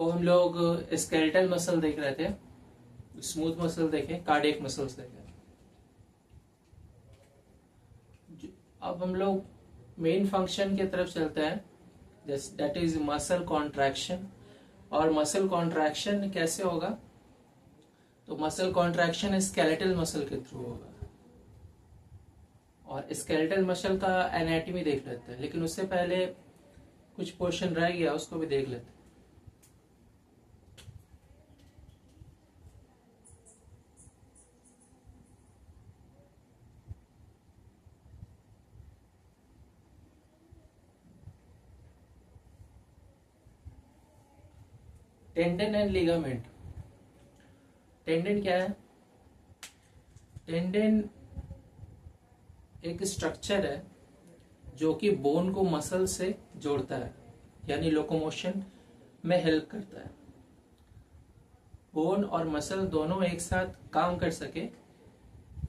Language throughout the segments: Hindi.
वो हम लोग स्केलेटल मसल देख रहे थे, स्मूथ मसल देखे, कार्डियक मसल्स देखे। अब हम लोग मेन फंक्शन की तरफ चलते हैं, दैट इज मसल कॉन्ट्रैक्शन। और मसल कॉन्ट्रैक्शन कैसे होगा? तो मसल कॉन्ट्रैक्शन स्केलेटल मसल के थ्रू होगा। और स्केलेटल मसल का एनाटॉमी देख लेते हैं, लेकिन उससे पहले कुछ पोर्शन रह गया, उसको भी देख लेते हैं। Tendon and ligament. टेंडन क्या है? टेंडन एक स्ट्रक्चर है जो कि बोन को मसल से जोड़ता है, यानी लोकोमोशन में हेल्प करता है। बोन और मसल दोनों एक साथ काम कर सके,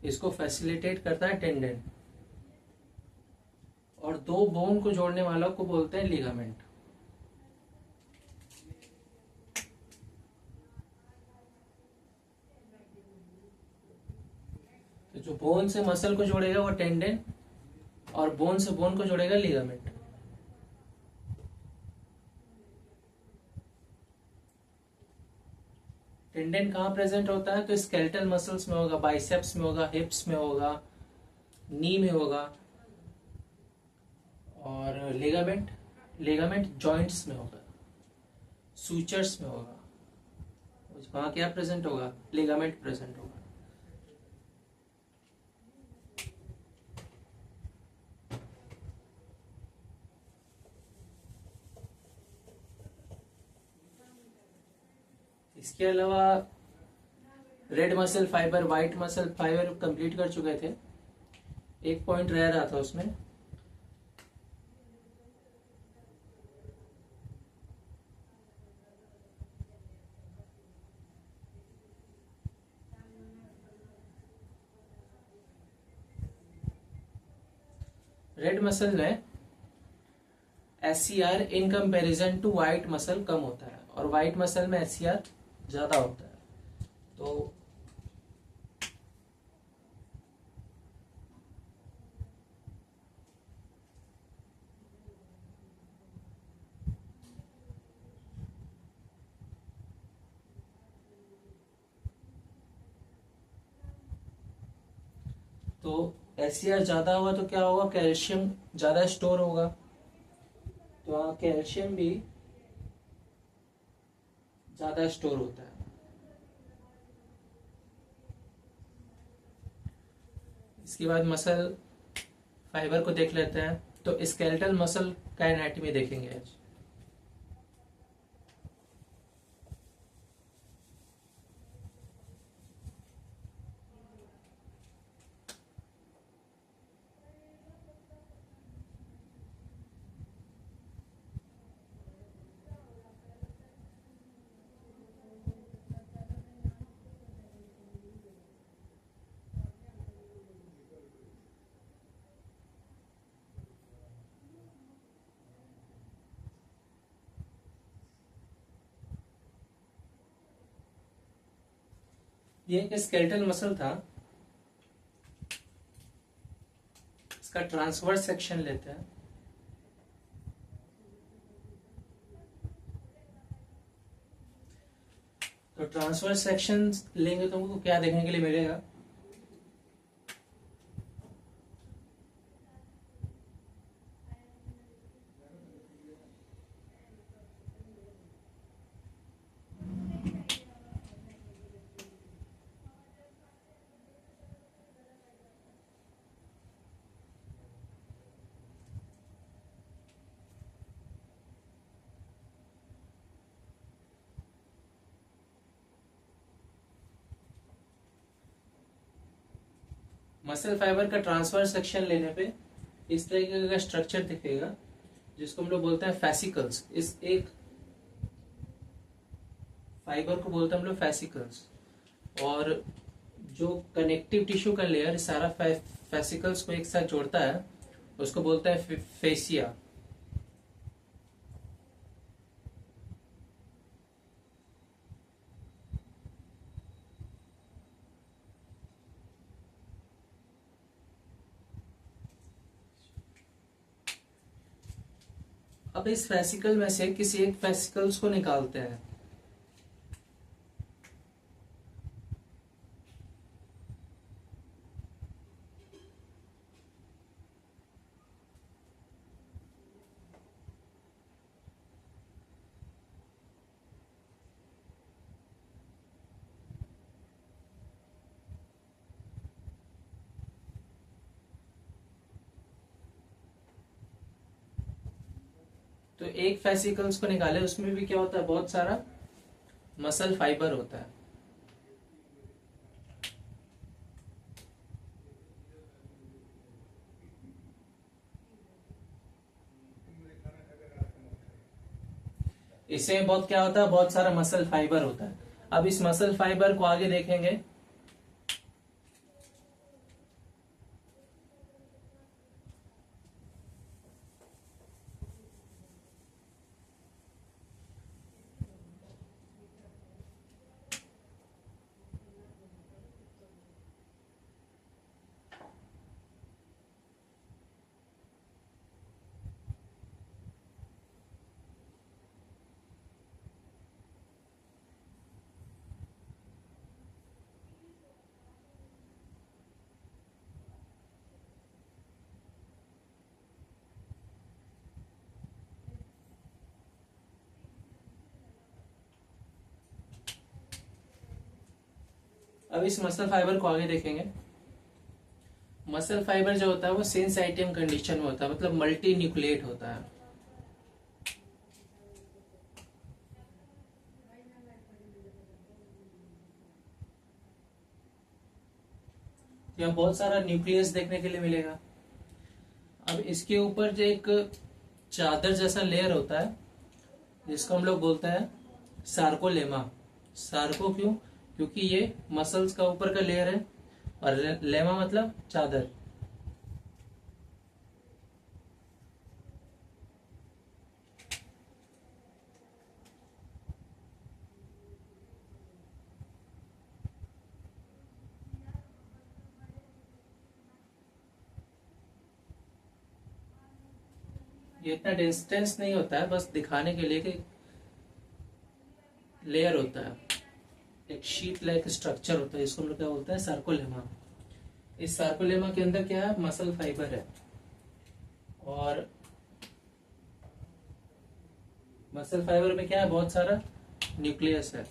इसको फैसिलिटेट करता है टेंडन। और दो बोन को जोड़ने वालों को बोलते हैं लिगामेंट। तो जो बोन से मसल को जोड़ेगा वो टेंडन, और बोन से बोन को जोड़ेगा लिगामेंट। टेंडन कहाँ प्रेजेंट होता है? तो स्केलेटल मसल्स में होगा, बाइसेप्स में होगा, हिप्स में होगा, नी में होगा। और लिगामेंट, लिगामेंट जॉइंट्स में होगा, सूचर्स में होगा। वहां क्या प्रेजेंट होगा? लिगामेंट प्रेजेंट होगा। इसके अलावा red muscle fibre, white muscle fibre complete कर चुके थे। एक पॉइंट रह रहा था उसमें, रेड मसल में SCR in comparison to white muscle कम होता है, और व्हाइट मसल में SCR ज्यादा होता है। तो SCR ज्यादा होगा तो क्या होगा? कैल्शियम ज्यादा स्टोर होगा, तो वहां कैल्शियम भी ज्यादा स्टोर होता है। इसके बाद मसल फाइबर को देख लेते हैं। तो स्केलेटल मसल का एनाटॉमी देखेंगे आज। ये एक स्केलेटल मसल था, इसका ट्रांसवर्स सेक्शन लेते हैं। तो ट्रांसवर्स सेक्शन लेंगे तो हमको क्या देखने के लिए मिलेगा? मसल फाइबर का ट्रांसफर सेक्शन लेने पे इस तरीके का स्ट्रक्चर दिखेगा, जिसको हम लोग बोलते हैं फैसिकल्स। इस एक फाइबर को बोलते हैं हम लोग फैसिकल्स। और जो कनेक्टिव टिश्यू का लेयर सारा फैसिकल्स को एक साथ जोड़ता है, उसको बोलते हैं फेसिया। अब इस फेसिकल में से किसी एक फेसिकल्स को निकालते हैं। तो एक फेसिकल्स को निकाले, उसमें भी क्या होता है, बहुत सारा मसल फाइबर होता है। इससे बहुत क्या होता है, बहुत सारा मसल फाइबर होता है। अब इस मसल फाइबर को आगे देखेंगे। अब इस मसल फाइबर को आगे देखेंगे। मसल फाइबर जो होता है वो सेंसाइटियम कंडीशन में होता है, मतलब मल्टी न्यूक्लिएट होता है। यहाँ बहुत सारा न्यूक्लियस देखने के लिए मिलेगा। अब इसके ऊपर जो एक चादर जैसा लेयर होता है, जिसको हम लोग बोलते हैं सार्कोलेमा। सार्को क्यों? क्योंकि ये मसल्स का ऊपर का लेयर है, और लेमा मतलब चादर। ये इतना डिस्टेंस नहीं होता है, बस दिखाने के लिए कि लेयर होता है, एक शीट लाइक स्ट्रक्चर होता है, इसको हम लोग क्या बोलते हैं, सार्कोलेमा। इस सार्कोलेमा के अंदर क्या है, मसल फाइबर है, और मसल फाइबर में क्या है, बहुत सारा न्यूक्लियस है।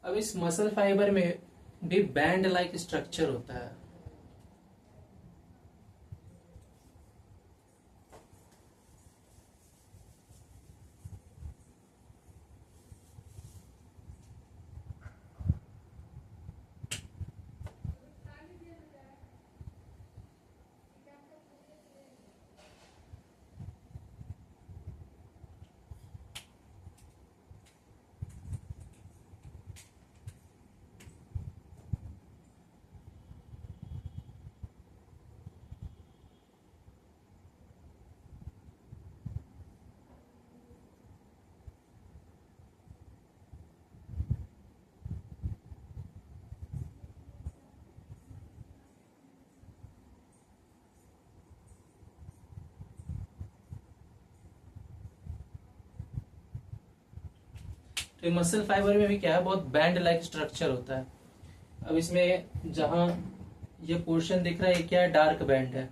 अब इस मसल फाइबर में भी बैंड लाइक स्ट्रक्चर होता है। तो मसल फाइबर में भी क्या है, बहुत बैंड लाइक स्ट्रक्चर होता है। अब इसमें जहां ये पोर्शन दिख रहा है, ये क्या है, डार्क बैंड है।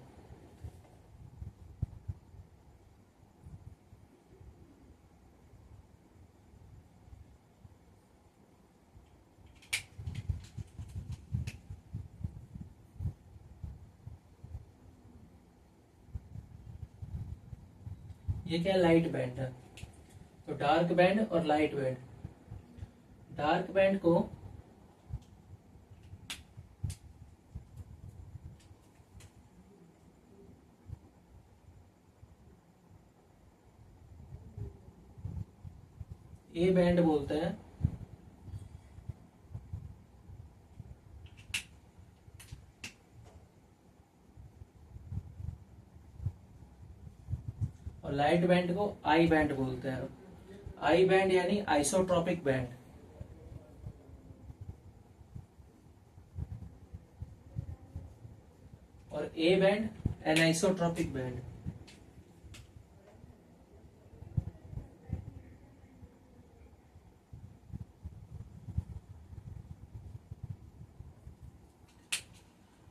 ये क्या है, लाइट बैंड है। तो डार्क बैंड और लाइट बैंड। डार्क बैंड को ए बैंड बोलते हैं, और लाइट बैंड को आई बैंड बोलते हैं। आई बैंड यानी आइसोट्रॉपिक बैंड। और ए बैंड एनाइसोट्रॉपिक बैंड।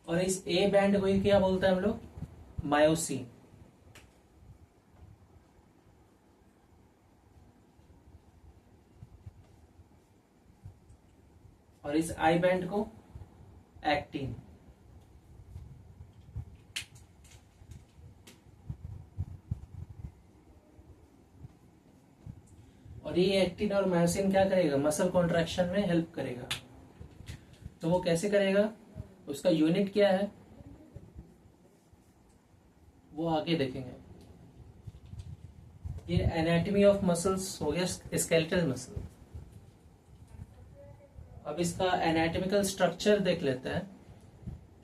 और इस ए बैंड को ही क्या बोलते हैं हम लोग? मायोसिन। और इस आई बैंड को एक्टिन। और ये एक्टिन और मायोसिन क्या करेगा? मसल कॉन्ट्रैक्शन में हेल्प करेगा। तो वो कैसे करेगा, उसका यूनिट क्या है वो आगे देखेंगे। ये एनाटॉमी ऑफ मसल्स हो गया, स्केलेटल मसल। अब इसका एनाटॉमिकल स्ट्रक्चर देख लेते हैं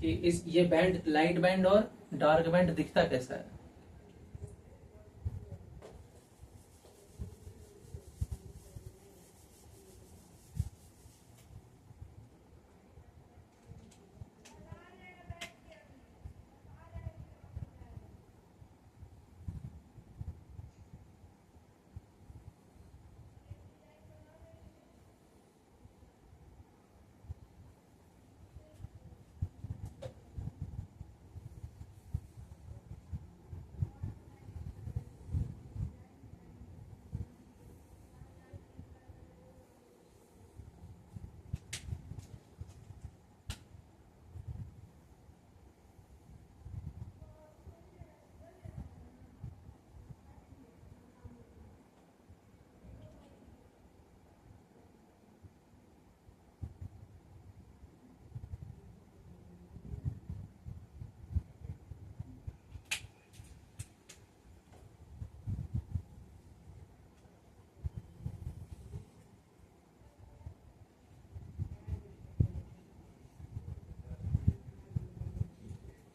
कि इस ये बैंड, लाइट बैंड और डार्क बैंड दिखता कैसा है।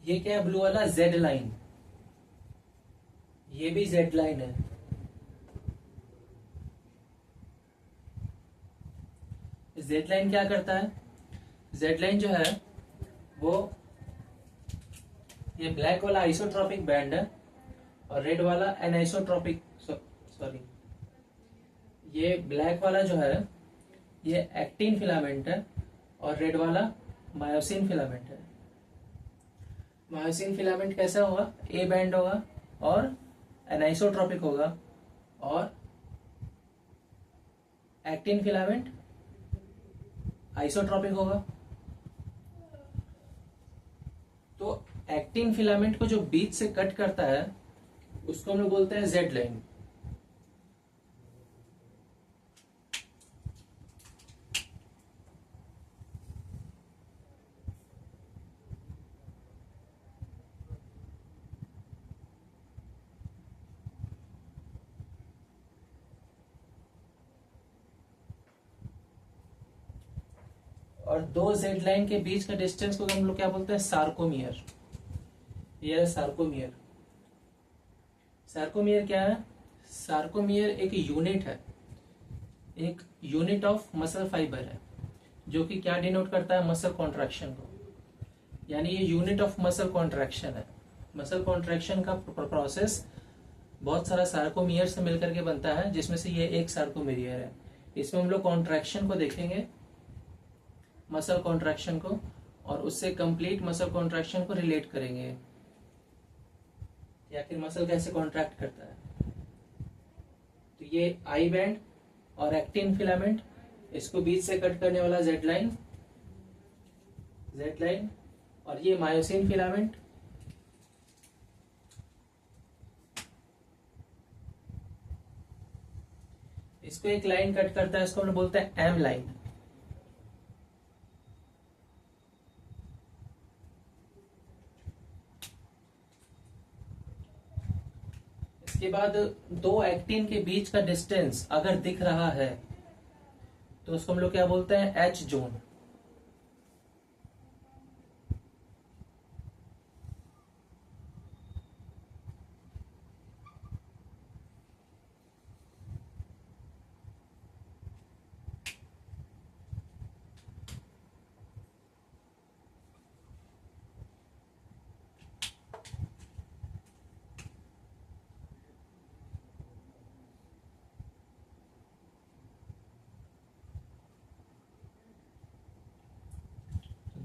ये क्या है ब्लू वाला? Z line. ये भी जेड लाइन है। जेड लाइन क्या करता है? जेड लाइन जो है वो, ये ब्लैक वाला आइसोट्रॉपिक बैंड है और रेड वाला एनाइसोट्रॉपिक, सॉरी, ये ब्लैक वाला जो है ये एक्टिन फिलामेंट है और रेड वाला मायोसिन फिलामेंट है। मायोसिन फिलामेंट कैसा होगा? ए बैंड होगा और एनाइसोट्रॉपिक होगा, और एक्टिन फिलामेंट आइसोट्रॉपिक होगा। तो एक्टिन फिलामेंट को जो बीच से कट करता है उसको हम लोग बोलते हैं जेड लाइन। और दो जेड लाइन के बीच का डिस्टेंस को हम लोग क्या बोलते हैं? सार्कोमियर। ये है सार्कोमियर। सार्कोमियर क्या है? सार्कोमियर एक यूनिट है, एक यूनिट ऑफ मसल फाइबर है, जो कि क्या डिनोट करता है? मसल कॉन्ट्रैक्शन को। यानी ये यूनिट ऑफ मसल कॉन्ट्रैक्शन है। मसल कॉन्ट्रैक्शन का प्रोसेस बहुत सारा सार्कोमियर से मिलकर के बनता है, जिसमें से ये एक सार्कोमियर है। इसमें हम लोग कॉन्ट्रैक्शन को देखेंगे, मसल कॉन्ट्रैक्शन को, और उससे कंप्लीट मसल कॉन्ट्रैक्शन को रिलेट करेंगे, या फिर मसल कैसे कॉन्ट्रैक्ट करता है। तो ये आई बैंड और एक्टिन फिलामेंट, इसको बीच से कट करने वाला जेड लाइन, जेड लाइन, और ये मायोसिन फिलामेंट, इसको एक लाइन कट करता है, इसको हम लोग बोलते हैं एम लाइन। इसके बाद दो एक्टिन के बीच का डिस्टेंस अगर दिख रहा है तो उसको हम लोग क्या बोलते हैं? H zone.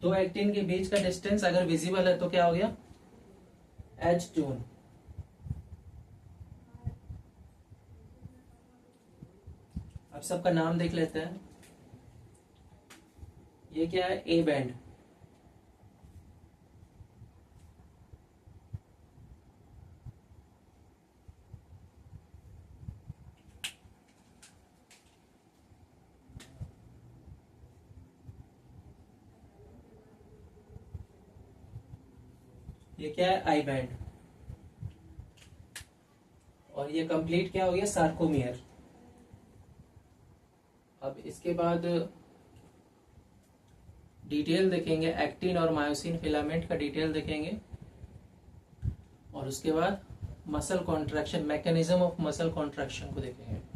दो एक्टिन के बीच का डिस्टेंस अगर विजिबल है तो क्या हो गया, एच जोन। अब सबका नाम देख लेते हैं। ये क्या है, ए बैंड। ये क्या है, आई बैंड। और ये कंप्लीट क्या हो गया, सार्कोमियर। अब इसके बाद डिटेल देखेंगे, एक्टिन और मायोसिन फिलामेंट का डिटेल देखेंगे, और उसके बाद muscle contraction, mechanism of muscle contraction को देखेंगे।